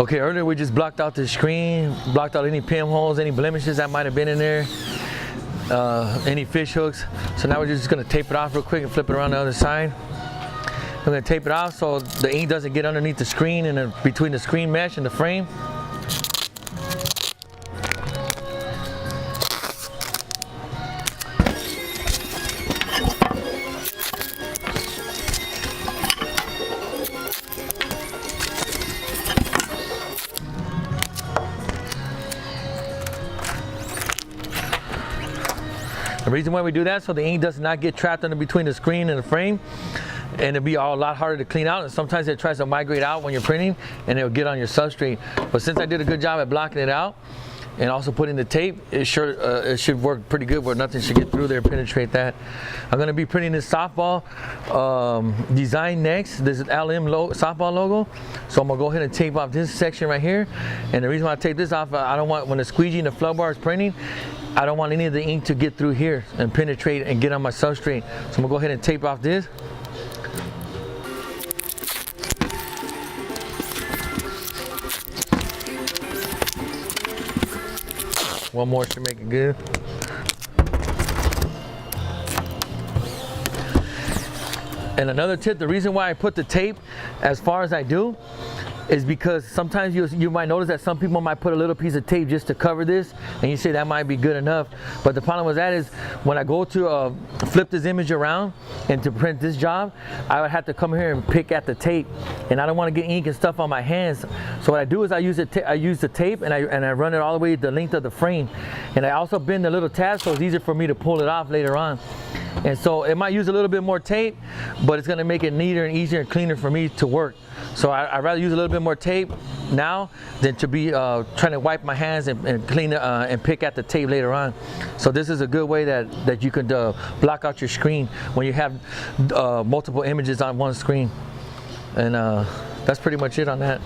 Okay, earlier we just blocked out the screen, blocked out any pinholes, any blemishes that might have been in there, any fish hooks. So now we're just gonna tape it off real quick and flip it around the other side. I'm gonna tape it off so the ink doesn't get underneath the screen and between the screen mesh and the frame. The reason why we do that so the ink does not get trapped under between the screen and the frame, and it'll be a lot harder to clean out, and sometimes it tries to migrate out when you're printing and it'll get on your substrate. But since I did a good job at blocking it out and also putting the tape, it should work pretty good where nothing should get through there and penetrate that. I'm going to be printing this softball design next. This is LM softball logo. So I'm going to go ahead and tape off this section right here. And the reason why I take this off, I don't want, when the squeegee and the flow bar is printing, I don't want any of the ink to get through here and penetrate and get on my substrate. So I'm going to go ahead and tape off this. One more should make it good. And another tip, the reason why I put the tape as far as I do is because sometimes you might notice that some people might put a little piece of tape just to cover this, and you say that might be good enough. But the problem with that is when I go to flip this image around and to print this job, I would have to come here and pick at the tape, and I don't want to get ink and stuff on my hands. So what I do is I use the tape and I run it all the way the length of the frame, and I also bend the little tab so it's easier for me to pull it off later on. And so it might use a little bit more tape, but it's going to make it neater and easier and cleaner for me to work. So I'd rather use a little bit more tape now than to be trying to wipe my hands and clean and pick at the tape later on. So this is a good way that you could block out your screen when you have multiple images on one screen. And that's pretty much it on that.